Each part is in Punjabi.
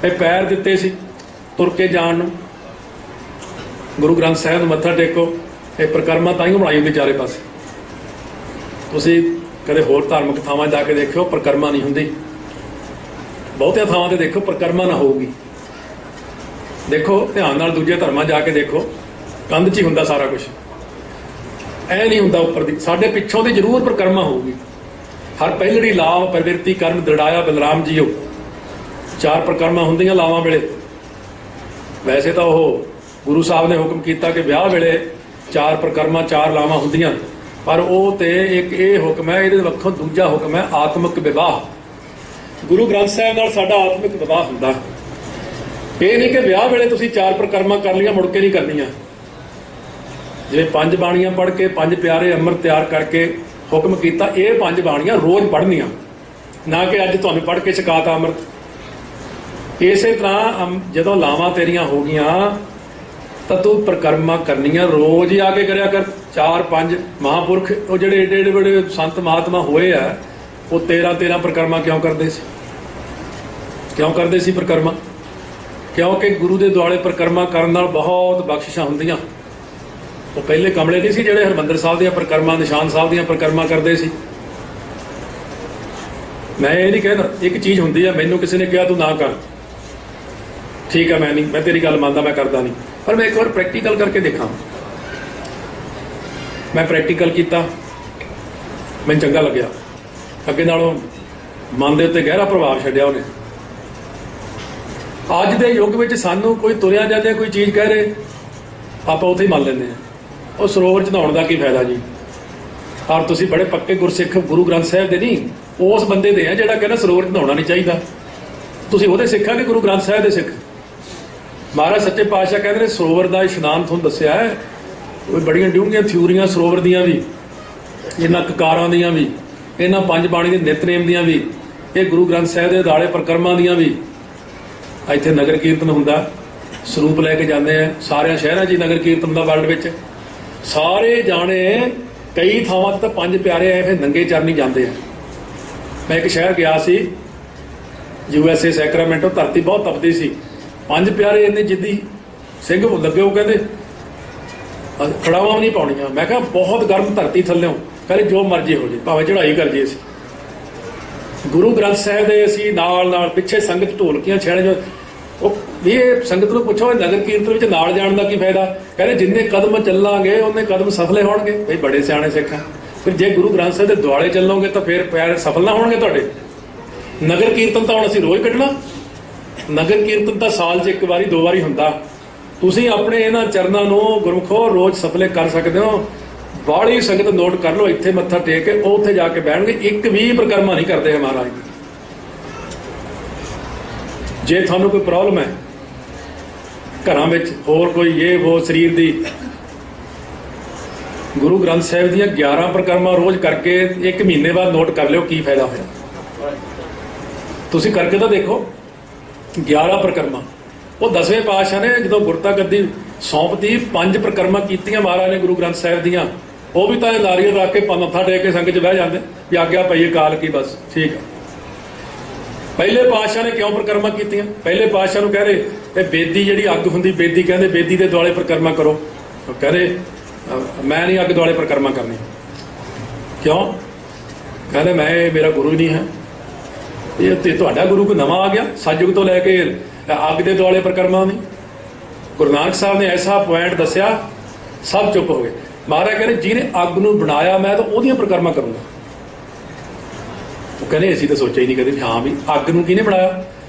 ਇਹ ਪੈਰ ਦਿੱਤੇ ਸੀ ਤੁਰ ਕੇ ਜਾਣ ਨੂੰ। ਗੁਰੂ ਗ੍ਰੰਥ ਸਾਹਿਬ ਨੂੰ ਮੱਥਾ ਟੇਕੋ। ਇਹ ਪ੍ਰਕਰਮਾ ਤਾਂ ਹੀ ਬਣਾਈ ਹੁੰਦੀ ਚਾਰੇ ਪਾਸੇ। ਤੁਸੀਂ ਕਦੇ ਹੋਰ ਧਾਰਮਿਕ ਥਾਵਾਂ ਜਾ ਕੇ ਦੇਖਿਓ, ਪ੍ਰਕਰਮਾ ਨਹੀਂ ਹੁੰਦੀ। ਬਹੁਤਿਆਂ ਥਾਵਾਂ ਤੇ ਦੇਖੋ ਪ੍ਰਕਰਮਾ ਨਾ ਹੋਊਗੀ। ਦੇਖੋ ਧਿਆਨ ਨਾਲ, ਦੂਜੇ ਧਰਮਾਂ ਜਾ ਕੇ ਦੇਖੋ, ਕੰਧ 'ਚ ਹੀ ਹੁੰਦਾ ਸਾਰਾ ਕੁਛ, ਐ ਨਹੀਂ ਹੁੰਦਾ ਉੱਪਰ ਦੀ। ਸਾਡੇ ਪਿੱਛੋਂ ਦੀ ਜ਼ਰੂਰ ਪ੍ਰਕਰਮਾ ਹੋਊਗੀ। ਹਰ ਪਹਿਲੜੀ ਲਾਭ ਪ੍ਰਵਿਰਤੀ ਕਰਮ ਦ੍ਰਿੜਾਇਆ ਬਲਰਾਮ ਜੀਓ। 4 ਪ੍ਰਕਰਮਾਂ ਹੁੰਦੀਆਂ ਲਾਵਾਂ ਵੇਲੇ। ਵੈਸੇ ਤਾਂ ਉਹ ਗੁਰੂ ਸਾਹਿਬ ਨੇ ਹੁਕਮ ਕੀਤਾ ਕਿ ਵਿਆਹ ਵੇਲੇ 4 ਪ੍ਰਕਰਮਾਂ 4 ਲਾਵਾਂ ਹੁੰਦੀਆਂ, ਪਰ ਉਹ ਤੇ ਇੱਕ ਇਹ ਹੁਕਮ ਹੈ, ਇਹਦੇ ਵੱਖੋਂ ਦੂਜਾ ਹੁਕਮ ਹੈ ਆਤਮਿਕ ਵਿਵਾਹ। ਗੁਰੂ ਗ੍ਰੰਥ ਸਾਹਿਬ ਨਾਲ ਸਾਡਾ ਆਤਮਿਕ ਵਿਵਾਹ ਹੁੰਦਾ। ਇਹ ਨਹੀਂ ਕਿ ਵਿਆਹ ਵੇਲੇ ਤੁਸੀਂ 4 ਪ੍ਰਕਰਮਾਂ ਕਰ ਲਈਆਂ ਮੁੜ ਕੇ ਨਹੀਂ ਕਰਨੀਆਂ। ਜਿਵੇਂ 5 ਬਾਣੀਆਂ ਪੜ੍ਹ ਕੇ 5 ਪਿਆਰੇ ਅੰਮ੍ਰਿਤ ਤਿਆਰ ਕਰਕੇ ਹੁਕਮ ਕੀਤਾ, ਇਹ 5 ਬਾਣੀਆਂ ਰੋਜ਼ ਪੜ੍ਹਨੀਆਂ, ਨਾ ਕਿ ਅੱਜ ਤੁਹਾਨੂੰ ਪੜ੍ਹ ਕੇ ਛਕਾਤਾ ਅੰਮ੍ਰਿਤ। ਇਸੇ ਤਰ੍ਹਾਂ ਜਦੋਂ ਲਾਵਾਂ ਤੇਰੀਆਂ ਹੋ ਗਈਆਂ ਤਾਂ ਤੂੰ ਪ੍ਰਕਰਮਾਂ ਕਰਨੀਆਂ ਰੋਜ਼ ਹੀ ਆ ਕੇ ਕਰਿਆ ਕਰ। 4-5 ਮਹਾਂਪੁਰਖ, ਉਹ ਜਿਹੜੇ ਏਡੇ ਏਡੇ ਬੜੇ ਸੰਤ ਮਹਾਤਮਾ ਹੋਏ ਆ, ਉਹ 13 ਪ੍ਰਕਰਮਾਂ ਕਿਉਂ ਕਰਦੇ ਸੀ? ਕਿਉਂ ਕਰਦੇ ਸੀ ਪ੍ਰਕਰਮਾਂ? ਕਿਉਂਕਿ ਗੁਰੂ ਦੇ ਦੁਆਲੇ ਪ੍ਰਕਰਮਾਂ ਕਰਨ ਨਾਲ ਬਹੁਤ ਬਖਸ਼ਿਸ਼ਾਂ ਹੁੰਦੀਆਂ। ਉਹ ਪਹਿਲੇ ਕਮਲੇ ਨਹੀਂ ਸੀ ਜਿਹੜੇ ਹਰਿਮੰਦਰ ਸਾਹਿਬ ਦੀਆਂ ਪ੍ਰਕਰਮਾਂ, ਨਿਸ਼ਾਨ ਸਾਹਿਬ ਦੀਆਂ ਪ੍ਰਕਰਮਾਂ ਕਰਦੇ ਸੀ। ਮੈਂ ਇਹ ਨਹੀਂ ਕਹਿੰਦਾ, ਇੱਕ ਚੀਜ਼ ਹੁੰਦੀ ਆ, ਮੈਨੂੰ ਕਿਸੇ ਨੇ ਕਿਹਾ ਤੂੰ ਨਾ ਕਰ, ਠੀਕ ਹੈ, ਮੈਂ ਤੇਰੀ ਗੱਲ ਮੰਨਦਾ, ਮੈਂ ਕਰਦਾ ਨਹੀਂ, ਪਰ ਮੈਂ ਇੱਕ ਵਾਰ ਪ੍ਰੈਕਟੀਕਲ ਕਰਕੇ ਦੇਖਾਂ। ਮੈਂ ਪ੍ਰੈਕਟੀਕਲ ਕੀਤਾ, ਮੈਨੂੰ ਚੰਗਾ ਲੱਗਿਆ। ਅੱਗੇ ਨਾਲੋਂ ਮਨ ਦੇ ਉੱਤੇ ਗਹਿਰਾ ਪ੍ਰਭਾਵ ਛੱਡਿਆ ਉਹਨੇ। ਅੱਜ ਦੇ ਯੁੱਗ ਵਿੱਚ ਸਾਨੂੰ ਕੋਈ ਤੁਰਿਆ ਜਾਂਦੇ ਕੋਈ ਚੀਜ਼ ਕਹਿ ਰਹੇ, ਆਪਾਂ ਉੱਥੇ ਹੀ ਮੰਨ ਲੈਂਦੇ ਹਾਂ। ਉਹ ਸਰੋਵਰ 'ਚ ਨਹਾਉਣ ਦਾ ਕੀ ਫਾਇਦਾ ਜੀ? ਔਰ ਤੁਸੀਂ ਬੜੇ ਪੱਕੇ ਗੁਰਸਿੱਖ ਗੁਰੂ ਗ੍ਰੰਥ ਸਾਹਿਬ ਦੇ ਨਹੀਂ, ਉਸ ਬੰਦੇ ਦੇ ਆ ਜਿਹੜਾ ਕਹਿੰਦਾ ਸਰੋਵਰ 'ਚ ਨਹਾਉਣਾ ਨਹੀਂ ਚਾਹੀਦਾ। ਤੁਸੀਂ ਉਹਦੇ ਸਿੱਖ ਆ ਕਿ ਗੁਰੂ ਗ੍ਰੰਥ ਸਾਹਿਬ ਦੇ ਸਿੱਖ? ਮਹਾਰਾਜ ਸੱਚੇ ਪਾਤਸ਼ਾਹ ਕਹਿੰਦੇ ਨੇ ਸਰੋਵਰ ਦਾ ਇਸ਼ਨਾਨ ਤੁਹਾਨੂੰ ਦੱਸਿਆ ਹੈ, ਉਹ ਬੜੀਆਂ ਡੂੰਘੀਆਂ ਥਿਊਰੀਆਂ ਸਰੋਵਰ ਦੀਆਂ ਵੀ, ਇਹਨਾਂ ਕਕਾਰਾਂ ਦੀਆਂ ਵੀ, ਇਹਨਾਂ 5 ਬਾਣੀ ਦੇ ਨਿਤਨੇਮ ਦੀਆਂ ਵੀ, ਇਹ ਗੁਰੂ ਗ੍ਰੰਥ ਸਾਹਿਬ ਦੇ ਦਾਲੇ ਪ੍ਰਕਰਮਾਂ ਦੀਆਂ ਵੀ। ਇੱਥੇ ਨਗਰ ਕੀਰਤਨ ਹੁੰਦਾ, ਸਰੂਪ ਲੈ ਕੇ ਜਾਂਦੇ ਆ, ਸਾਰਿਆਂ ਸ਼ਹਿਰਾਂ 'ਚ ਨਗਰ ਕੀਰਤਨ ਦਾ ਵਰਲਡ ਵਿੱਚ ਸਾਰੇ ਜਾਣੇ। ਕਈ ਥਾਵਾਂ ਤਾਂ 5 ਪਿਆਰੇ ਆਏ ਫਿਰ ਨੰਗੇ ਚਰਨੀ ਜਾਂਦੇ ਆ। ਮੈਂ ਇੱਕ ਸ਼ਹਿਰ ਗਿਆ ਸੀ USA ਸੈਕਰਾਮੈਂਟੋ, ਧਰਤੀ ਬਹੁਤ ਤਪਦੀ ਸੀ। 5 ਪਿਆਰੇ ਇੰਨੇ ਜਿੱਦੀ ਸਿੰਘ ਲੱਗੇ, ਉਹ ਕਹਿੰਦੇ ਖੜਾਵਾਂ ਵੀ ਨਹੀਂ ਪਾਉਣੀਆਂ। ਮੈਂ ਕਿਹਾ ਬਹੁਤ ਗਰਮ ਧਰਤੀ ਥੱਲਿਓਂ, ਕਹਿੰਦੇ ਜੋ ਮਰਜ਼ੀ ਹੋ ਜੇ, ਭਾਵੇਂ ਚੜ੍ਹਾਈ ਕਰ ਜੇ। ਅਸੀਂ ਗੁਰੂ ਗ੍ਰੰਥ ਸਾਹਿਬ ਦੇ ਅਸੀਂ ਨਾਲ ਪਿੱਛੇ ਸੰਗਤ ਢੋਲਕੀਆਂ ਛੇੜੇ ਜੋ। ਉਹ ਵੀ ਇਹ ਸੰਗਤ ਨੂੰ ਪੁੱਛੋ ਨਗਰ ਕੀਰਤਨ ਵਿੱਚ ਨਾਲ ਜਾਣ ਦਾ ਕੀ ਫਾਇਦਾ? ਕਹਿੰਦੇ ਜਿੰਨੇ ਕਦਮ ਚੱਲਾਂਗੇ ਉਹਨੇ ਕਦਮ ਸਫਲੇ ਹੋਣਗੇ। ਬਈ ਬੜੇ ਸਿਆਣੇ ਸਿੱਖ ਆ। ਫਿਰ ਜੇ ਗੁਰੂ ਗ੍ਰੰਥ ਸਾਹਿਬ ਦੇ ਦੁਆਲੇ ਚੱਲੋਗੇ ਤਾਂ ਫਿਰ ਪੈਰ ਸਫਲ ਨਾ ਹੋਣਗੇ ਤੁਹਾਡੇ। ਨਗਰ ਕੀਰਤਨ ਤਾਂ ਹੁਣ ਅਸੀਂ ਰੋਜ਼ ਕੱਢਣਾ। ਨਗਰ ਕੀਰਤਨ ਤਾਂ ਸਾਲ 'ਚ 1 ਵਾਰੀ 2 ਵਾਰੀ ਹੁੰਦਾ। ਤੁਸੀਂ ਆਪਣੇ ਇਹਨਾਂ ਚਰਨਾਂ ਨੂੰ ਗੁਰਮੁਖੋ ਰੋਜ਼ ਸਫਲੇ ਕਰ ਸਕਦੇ ਹੋ। ਬਾਹਲੀ ਸੰਗਤ ਨੋਟ ਕਰ ਲਓ, ਇੱਥੇ ਮੱਥਾ ਟੇਕ ਕੇ ਉਹ ਉੱਥੇ ਜਾ ਕੇ ਬਹਿਣਗੇ, ਇੱਕ ਵੀ ਪ੍ਰਕਰਮਾ ਨਹੀਂ ਕਰਦੇ ਹੈ ਮਹਾਰਾਜ। ਜੇ ਤੁਹਾਨੂੰ ਕੋਈ ਪ੍ਰੋਬਲਮ ਹੈ ਘਰਾਂ ਵਿੱਚ, ਹੋਰ ਕੋਈ ਇਹ ਉਹ ਸਰੀਰ ਦੀ, ਗੁਰੂ ਗ੍ਰੰਥ ਸਾਹਿਬ ਦੀਆਂ 11 ਪ੍ਰਕਰਮਾਂ ਰੋਜ਼ ਕਰਕੇ 1 ਮਹੀਨੇ ਬਾਅਦ ਨੋਟ ਕਰ ਲਿਓ ਕੀ ਫਾਇਦਾ ਹੋਇਆ। ਤੁਸੀਂ ਕਰਕੇ ਤਾਂ ਦੇਖੋ 11 ਪ੍ਰਕਰਮਾਂ। ਉਹ 10ਵੇਂ ਪਾਤਸ਼ਾਹ ਨੇ ਜਦੋਂ ਗੁਰਤਾ ਗੱਦੀ ਸੌਂਪਤੀ 5 ਪ੍ਰਕਰਮਾਂ ਕੀਤੀਆਂ ਮਹਾਰਾਜ ਨੇ ਗੁਰੂ ਗ੍ਰੰਥ ਸਾਹਿਬ ਦੀਆਂ। ਉਹ ਵੀ ਤਾਂ ਨਾਰੀਅਲ ਰੱਖ ਕੇ ਮੱਥਾ ਟੇਕ ਕੇ ਸੰਗਤ 'ਚ ਬਹਿ ਜਾਂਦੇ ਵੀ ਆਗਿਆ ਪਈ ਅਕਾਲ ਕੀ, ਬਸ ਠੀਕ ਹੈ। ਪਹਿਲੇ ਪਾਤਸ਼ਾਹ ਨੇ ਕਿਉਂ ਪ੍ਰਕਰਮਾਂ ਕੀਤੀਆਂ? ਪਹਿਲੇ ਪਾਤਸ਼ਾਹ ਨੂੰ ਕਹਿ ਰਹੇ ਇਹ ਬੇਦੀ ਜਿਹੜੀ ਅੱਗ ਹੁੰਦੀ, ਬੇਦੀ ਕਹਿੰਦੇ ਬੇਦੀ ਦੇ ਦੁਆਲੇ ਪ੍ਰਕਰਮਾਂ ਕਰੋ। ਉਹ ਕਹਿੰਦੇ ਮੈਂ ਨਹੀਂ ਅੱਗ ਦੁਆਲੇ ਪ੍ਰਕਰਮਾਂ ਕਰਨੀ। ਕਿਉਂ? ਕਹਿੰਦੇ ਮੈਂ, ਮੇਰਾ ਗੁਰੂ ਹੀ ਨਹੀਂ ਹੈ। ਇਹ ਤੇ ਤੁਹਾਡਾ ਗੁਰੂ ਕੋਈ ਨਵਾਂ ਆ ਗਿਆ? ਸਤਿਯੁਗ ਤੋਂ ਲੈ ਕੇ ਅੱਗ ਦੇ ਦੁਆਲੇ ਪ੍ਰਕਰਮਾਂ ਨਹੀਂ। ਗੁਰੂ ਨਾਨਕ ਸਾਹਿਬ ਨੇ ਐਸਾ ਪੁਆਇੰਟ ਦੱਸਿਆ, ਸਭ ਚੁੱਪ ਹੋ ਗਏ। ਮਹਾਰਾਜ ਕਹਿੰਦੇ ਜਿਹਨੇ ਅੱਗ ਨੂੰ ਬਣਾਇਆ ਮੈਂ ਤਾਂ ਉਹਦੀਆਂ ਪ੍ਰਕਰਮਾਂ ਕਰੂੰਗਾ। ਉਹ ਕਹਿੰਦੇ ਅਸੀਂ ਤਾਂ ਸੋਚਿਆ ਹੀ ਨਹੀਂ ਕਦੇ ਵੀ ਹਾਂ ਵੀ ਅੱਗ ਨੂੰ ਕਿਹਨੇ ਬਣਾਇਆ।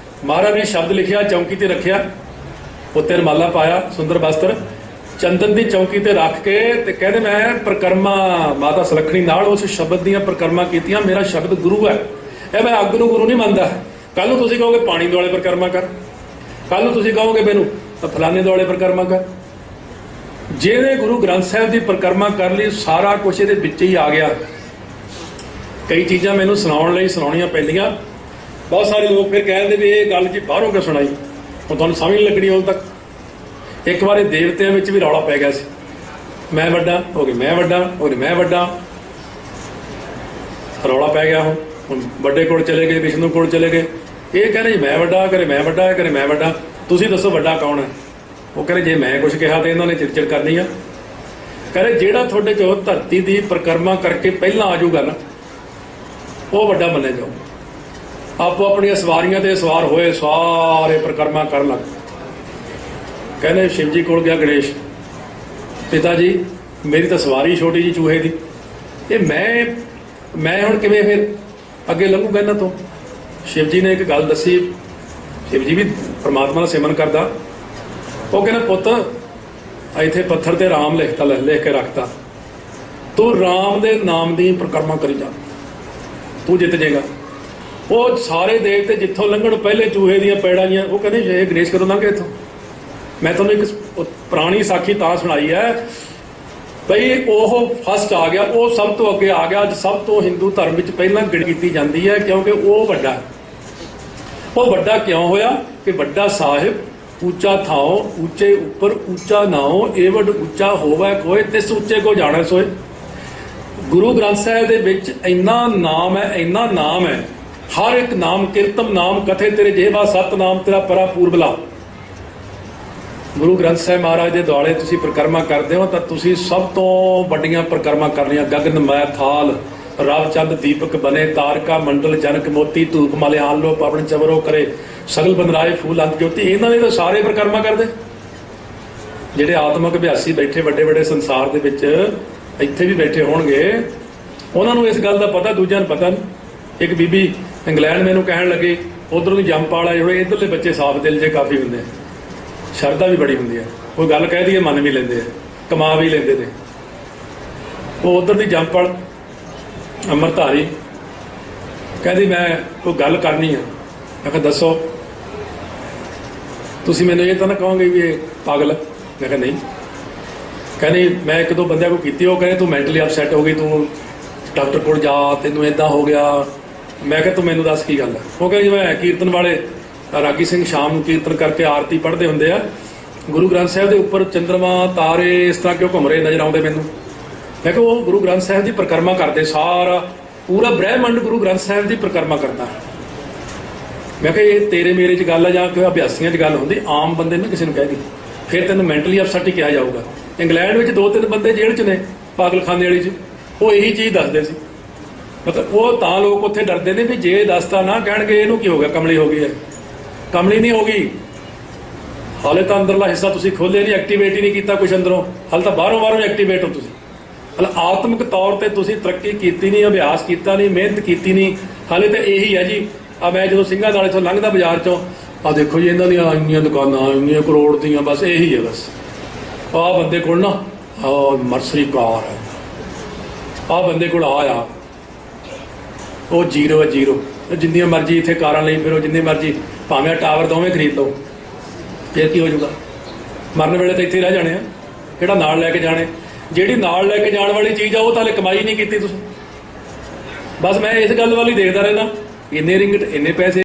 ਮਹਾਰਾਜ ਨੇ ਸ਼ਬਦ ਲਿਖਿਆ, ਚੌਂਕੀ ਤੇ ਰੱਖਿਆ, ਉੱਤੇ ਰਮਾਲਾ ਪਾਇਆ, ਸੁੰਦਰ ਵਸਤਰ, ਚੰਦਨ ਦੀ ਚੌਂਕੀ ਤੇ ਰੱਖ ਕੇ ਤੇ ਕਹਿੰਦੇ ਮੈਂ ਪ੍ਰਕਰਮਾਂ ਮਾਤਾ ਸੁਲੱਖਣੀ ਨਾਲ ਉਸ ਸ਼ਬਦ ਦੀਆਂ ਪ੍ਰਕਰਮਾਂ ਕੀਤੀਆਂ। ਮੇਰਾ ਸ਼ਬਦ ਗੁਰੂ ਹੈ। ਇਹ ਮੈਂ ਅੱਗ ਨੂੰ ਗੁਰੂ ਨਹੀਂ ਮੰਨਦਾ। ਕੱਲ ਨੂੰ ਤੁਸੀਂ ਕਹੋਗੇ ਪਾਣੀ ਦੁਆਲੇ ਪ੍ਰਕਰਮਾਂ ਕਰ, ਕੱਲ ਨੂੰ ਤੁਸੀਂ ਕਹੋਗੇ ਮੈਨੂੰ ਫਲਾਣੇ ਦੁਆਲੇ ਪ੍ਰਕਰਮਾਂ ਕਰ। ਜਿਹਨੇ ਗੁਰੂ ਗ੍ਰੰਥ ਸਾਹਿਬ ਦੀ ਪ੍ਰਕਰਮਾ ਕਰ ਲਈ, ਸਾਰਾ ਕੁਛ ਇਹਦੇ ਵਿੱਚ ਹੀ ਆ ਗਿਆ। ਕਈ ਚੀਜ਼ਾਂ ਮੈਨੂੰ ਸੁਣਾਉਣ ਲਈ ਸੁਣਾਉਣੀਆਂ ਪੈਂਦੀਆਂ। ਬਹੁਤ ਸਾਰੇ ਲੋਕ ਫਿਰ ਕਹਿੰਦੇ ਵੀ ਇਹ ਗੱਲ ਜੀ ਬਾਹਰੋਂ ਕਿਉਂ ਸੁਣਾਈ, ਹੁਣ ਤੁਹਾਨੂੰ ਸਮਝ ਨਹੀਂ ਲੱਗਣੀ ਉਦੋਂ ਤੱਕ। ਇੱਕ ਵਾਰ ਦੇਵਤਿਆਂ ਵਿੱਚ ਵੀ ਰੌਲਾ ਪੈ ਗਿਆ ਸੀ, ਮੈਂ ਵੱਡਾ ਹੋ ਗਏ, ਮੈਂ ਵੱਡਾ ਹੋ ਗਏ, ਮੈਂ ਵੱਡਾ, ਰੌਲਾ ਪੈ ਗਿਆ। ਹੁਣ ਵੱਡੇ ਕੋਲ ਚਲੇ ਗਏ, ਵਿਸ਼ਨੂੰ ਕੋਲ ਚਲੇ ਗਏ, ਇਹ ਕਹਿੰਦੇ ਜੀ ਮੈਂ ਵੱਡਾ, ਕਰੇ ਮੈਂ ਵੱਡਾ, ਕਰੇ ਮੈਂ ਵੱਡਾ। ਤੁਸੀਂ ਦੱਸੋ ਵੱਡਾ ਕੌਣ ਹੈ? ਉਹ ਕਹਿੰਦੇ ਜੇ ਮੈਂ ਕੁਝ ਕਿਹਾ ਤੇ ਇਹਨਾਂ ਨੇ ਚਿੜਚਿੜ ਕਰਨੀ ਆ। ਕਹਿੰਦੇ ਜਿਹੜਾ ਤੁਹਾਡੇ ਚੋਂ ਧਰਤੀ ਦੀ ਪਰਿਕਰਮਾ ਕਰਕੇ ਪਹਿਲਾਂ ਆ ਜਾਊਗਾ ਨਾ, ਉਹ ਵੱਡਾ ਮੰਨਿਆ ਜਾਊ। ਆਪੋ ਆਪਣੀਆਂ ਸਵਾਰੀਆਂ ਤੇ ਸਵਾਰ ਹੋਏ, ਸਾਰੇ ਪਰਿਕਰਮਾ ਕਰਨ ਲੱਗ। ਕਹਿੰਦੇ ਸ਼ਿਵ ਜੀ ਕੋਲ ਗਿਆ ਗਣੇਸ਼, ਪਿਤਾ ਜੀ ਮੇਰੀ ਤਾਂ ਸਵਾਰੀ ਛੋਟੀ ਜੀ ਚੂਹੇ ਦੀ, ਇਹ ਮੈਂ ਹੁਣ ਕਿਵੇਂ ਫਿਰ ਅੱਗੇ ਲੰਘੂਗਾ ਇਹਨਾਂ ਤੋਂ? ਸ਼ਿਵ ਜੀ ਨੇ ਇੱਕ ਗੱਲ ਦੱਸੀ। ਸ਼ਿਵ ਜੀ ਵੀ ਪਰਮਾਤਮਾ ਦਾ ਸਿਮਰਨ ਕਰਦਾ। ਉਹ ਕਹਿੰਦਾ ਪੁੱਤ ਇੱਥੇ ਪੱਥਰ ਤੇ ਰਾਮ ਲਿਖ ਕੇ ਰੱਖਤਾ, ਤੂੰ ਰਾਮ ਦੇ ਨਾਮ ਦੀ ਪਰਿਕਰਮਾ ਕਰੀ ਜਾ, ਤੂੰ ਜਿੱਤ ਜਾਏਗਾ। ਉਹ ਸਾਰੇ ਦੇਵਤੇ ਜਿੱਥੋਂ ਲੰਘਣ ਪਹਿਲੇ ਚੂਹੇ ਦੀਆਂ ਪੈੜਾਂ ਜੀਆਂ, ਉਹ ਕਹਿੰਦੇ ਇਹ ਗਣੇਸ਼ ਕਦੋਂ ਲੰਘੇ ਇੱਥੋਂ? ਮੈਂ ਤੁਹਾਨੂੰ ਇੱਕ ਪੁਰਾਣੀ ਸਾਖੀ ਤਾਂ ਸੁਣਾਈ ਹੈ ਬਈ ਉਹ ਫਸਟ ਆ ਗਿਆ, ਉਹ ਸਭ ਤੋਂ ਅੱਗੇ ਆ ਗਿਆ। ਅੱਜ ਸਭ ਤੋਂ ਹਿੰਦੂ ਧਰਮ ਵਿੱਚ ਪਹਿਲਾਂ ਗਿਣ ਕੀਤੀ ਜਾਂਦੀ ਹੈ, ਕਿਉਂਕਿ ਉਹ ਵੱਡਾ। ਉਹ ਵੱਡਾ ਕਿਉਂ ਹੋਇਆ ਕਿ ਵੱਡਾ ਸਾਹਿਬ ਉੱਚਾ ਥਾਓ, ਉੱਚੇ ਉੱਪਰ ਉੱਚਾ ਨਾਓ, ਇਹ ਵੱਡ ਉੱਚਾ ਹੋਵੇ ਕੋਏ, ਤਿਸ ਉੱਚੇ ਕੋ ਜਾਣਾ ਸੋਏ। ਗੁਰੂ ਗ੍ਰੰਥ ਸਾਹਿਬ ਦੇ ਵਿੱਚ ਇੰਨਾ ਨਾਮ ਹੈ, ਇੰਨਾ ਨਾਮ ਹੈ। ਹਰ ਇੱਕ ਨਾਮ ਕੀਰਤਮ ਨਾਮ ਕਥੇ ਤੇਰੇ ਜੇਵਾ ਸਤ ਨਾਮ ਤੇਰਾ ਪਰਾ ਪੂਰਬਲਾ। ਗੁਰੂ ਗ੍ਰੰਥ ਸਾਹਿਬ ਮਹਾਰਾਜ ਦੇ ਦੁਆਲੇ ਤੁਸੀਂ ਪਰਿਕਰਮਾ ਕਰਦੇ ਹੋ ਤਾਂ ਤੁਸੀਂ ਸਭ ਤੋਂ ਵੱਡੀਆਂ ਪਰਿਕਰਮਾ ਕਰਨੀਆਂ। ਗਗਨ ਮੈ ਥਾਲ ਰਵ ਚੰਦ ਦੀਪਕ ਬਨੇ, ਤਾਰਕਾ ਮੰਡਲ ਜਨਕ ਮੋਤੀ, ਧੂਪ ਮਲਿਆਨ ਲੋ ਪਵਨ ਚਵਰੋ ਕਰੇ, ਸਗਲ ਬੰਦਰਾਏ ਫੂਲ ਅੰਤ ਜੋਤੀ। ਇਹਨਾਂ ਨੇ ਤਾਂ ਸਾਰੇ ਪਰਿਕਰਮਾ ਕਰਦੇ। ਜਿਹੜੇ ਆਤਮਿਕ ਅਭਿਆਸੀ ਬੈਠੇ ਵੱਡੇ ਵੱਡੇ ਸੰਸਾਰ ਦੇ ਵਿੱਚ, ਇੱਥੇ ਵੀ ਬੈਠੇ ਹੋਣਗੇ, ਉਹਨਾਂ ਨੂੰ ਇਸ ਗੱਲ ਦਾ ਪਤਾ, ਦੂਜਿਆਂ ਨੂੰ ਪਤਾ ਨਹੀਂ। ਇੱਕ ਬੀਬੀ ਇੰਗਲੈਂਡ ਮੈਨੂੰ ਕਹਿਣ ਲੱਗੇ, ਉਧਰੋਂ ਦੀ ਜੰਪਾਲ ਆਏ ਹੋਏ, ਇੱਧਰਲੇ ਬੱਚੇ ਸਾਫ ਦਿਲ ਜੇ ਕਾਫੀ ਹੁੰਦੇ, ਸ਼ਰਧਾ ਵੀ ਬੜੀ ਹੁੰਦੀ ਹੈ। ਕੋਈ ਗੱਲ ਕਹਿ ਦਈਏ ਮੰਨ ਵੀ ਲੈਂਦੇ ਆ, ਕਮਾ ਵੀ ਲੈਂਦੇ ਨੇ। ਉਹ ਉਧਰ ਦੀ ਜੰਪਾਲ ਅੰਮ੍ਰਿਤਧਾਰੀ ਕਹਿੰਦੀ ਮੈਂ ਕੋਈ ਗੱਲ ਕਰਨੀ ਆ। ਮੈਂ ਕਿਹਾ ਦੱਸੋ। ਤੁਸੀਂ ਮੈਨੂੰ ਇਹ ਤਾਂ ਨਾ ਕਹੋਗੇ ਵੀ ਇਹ ਪਾਗਲ ਹੈ? ਮੈਂ ਕਿਹਾ ਨਹੀਂ। ਕਹਿੰਦੀ ਮੈਂ ਇੱਕ ਦੋ ਬੰਦਿਆਂ ਕੋਲ ਕੀਤੀ, ਉਹ ਕਹਿੰਦੇ ਤੂੰ ਮੈਂਟਲੀ ਅਪਸੈਟ ਹੋ ਗਈ, ਤੂੰ ਡਾਕਟਰ ਕੋਲ ਜਾ, ਤੈਨੂੰ ਏਦਾਂ ਹੋ ਗਿਆ। ਮੈਂ ਕਿਹਾ ਤੂੰ ਮੈਨੂੰ ਦੱਸ ਕੀ ਗੱਲ ਹੈ? ਉਹ ਕਹਿੰਦੇ ਜਿਵੇਂ ਕੀਰਤਨ ਵਾਲੇ ਰਾਗੀ ਸਿੰਘ ਸ਼ਾਮ ਨੂੰ ਕੀਰਤਨ ਕਰਕੇ ਆਰਤੀ ਪੜ੍ਹਦੇ ਹੁੰਦੇ ਆ, ਗੁਰੂ ਗ੍ਰੰਥ ਸਾਹਿਬ ਦੇ ਉੱਪਰ ਚੰਦਰਮਾ ਤਾਰੇ ਇਸ ਤਰ੍ਹਾਂ ਕਿਉਂ ਘੁੰਮ ਰਹੇ ਨਜ਼ਰ ਆਉਂਦੇ ਮੈਨੂੰ? ਮੈਂ ਕਿਹਾ ਉਹ ਗੁਰੂ ਗ੍ਰੰਥ ਸਾਹਿਬ ਦੀ ਪਰਿਕਰਮਾ ਕਰਦੇ, ਸਾਰਾ ਪੂਰਾ ਬ੍ਰਹਿਮੰਡ ਗੁਰੂ ਗ੍ਰੰਥ ਸਾਹਿਬ ਦੀ ਪਰਿਕਰਮਾ ਕਰਦਾ। ਮੈਂ ਕਿਹਾ ਇਹ ਤੇਰੇ ਮੇਰੇ 'ਚ ਗੱਲ ਆ ਜਾਂ ਕਿ ਅਭਿਆਸੀਆਂ 'ਚ ਗੱਲ ਹੁੰਦੀ, ਆਮ ਬੰਦੇ ਨੂੰ ਕਿਸੇ ਨੂੰ ਕਹਿ ਦੀ, ਫਿਰ ਤੈਨੂੰ ਮੈਂਟਲੀ ਅਪਸੈਟ ਹੀ ਕਿਹਾ ਜਾਊਗਾ। ਇੰਗਲੈਂਡ ਵਿੱਚ 2-3 ਬੰਦੇ ਜੇਲ੍ਹ 'ਚ ਨੇ, ਪਾਗਲਖਾਨੇ ਵਾਲੀ 'ਚ, ਉਹ ਇਹੀ ਚੀਜ਼ ਦੱਸਦੇ ਸੀ। ਮਤਲਬ ਉਹ ਤਾਂ ਲੋਕ ਉੱਥੇ ਡਰਦੇ ਨੇ ਵੀ ਜੇ ਦੱਸਤਾ ਨਾ ਕਹਿਣਗੇ ਇਹਨੂੰ ਕੀ ਹੋ ਗਿਆ, ਕਮਲੀ ਹੋ ਗਈ ਹੈ। ਕਮਲੀ ਨਹੀਂ ਹੋ ਗਈ, ਹਾਲੇ ਤਾਂ ਅੰਦਰਲਾ ਹਿੱਸਾ ਤੁਸੀਂ ਖੋਲ੍ਹਿਆ ਨਹੀਂ, ਐਕਟੀਵੇਟ ਹੀ ਨਹੀਂ ਕੀਤਾ ਕੁਛ ਅੰਦਰੋਂ, ਹਾਲੇ ਤਾਂ ਬਾਹਰੋਂ ਐਕਟੀਵੇਟ ਹੋ ਤੁਸੀਂ। ਹਾਲੇ ਆਤਮਿਕ ਤੌਰ ਤੇ ਤੁਸੀਂ ਤਰੱਕੀ ਕੀਤੀ ਨਹੀਂ, ਅਭਿਆਸ ਕੀਤਾ ਨਹੀਂ, ਮਿਹਨਤ ਕੀਤੀ ਨਹੀਂ। ਹਾਲੇ ਤਾਂ ਇਹੀ ਹੈ ਜੀ। ਆ ਮੈਂ ਜਦੋਂ ਸਿੰਘਾਂ ਨਾਲੇ ਤੋਂ ਲੰਘਦਾ ਬਾਜ਼ਾਰ ਚੋਂ, ਆ ਦੇਖੋ ਜੀ ਇਹਨਾਂ ਦੀਆਂ ਇੰਨੀਆਂ ਦੁਕਾਨਾਂ, ਇੰਨੀਆਂ ਕਰੋੜ ਦੀਆਂ, ਬਸ ਇਹੀ ਹੈ। ਬਸ ਆਹ ਬੰਦੇ ਕੋਲ ਨਾ ਮਰਸਰੀ ਕਾਰ ਹੈ, ਆਹ ਬੰਦੇ ਕੋਲ ਆ ਉਹ ਜ਼ੀਰੋ ਹੈ, ਜ਼ੀਰੋ। ਜਿੰਨੀਆਂ ਮਰਜ਼ੀ ਇੱਥੇ ਕਾਰਾਂ ਲਈ ਫਿਰੋ, ਜਿੰਨੇ ਮਰਜ਼ੀ ਭਾਵੇਂ ਟਾਵਰ ਦੋਵੇਂ ਖਰੀਦ ਲਓ, ਫਿਰ ਕੀ ਹੋ ਜਾਊਗਾ? ਮਰਨ ਵੇਲੇ ਤਾਂ ਇੱਥੇ ਹੀ ਰਹਿ ਜਾਣੇ ਆ। ਕਿਹੜਾ ਨਾਲ ਲੈ ਕੇ ਜਾਣੇ? ਜਿਹੜੀ ਨਾਲ ਲੈ ਕੇ ਜਾਣ ਵਾਲੀ ਚੀਜ਼ ਆ ਉਹ ਤਾਂ ਹਲੇ ਕਮਾਈ ਨਹੀਂ ਕੀਤੀ ਤੁਸੀਂ। ਬਸ ਮੈਂ ਇਸ ਗੱਲ ਵੱਲ ਹੀ ਦੇਖਦਾ ਰਹਿਣਾ, ਇੰਨੇ ਰਿੰਗਟ, ਇੰਨੇ ਪੈਸੇ।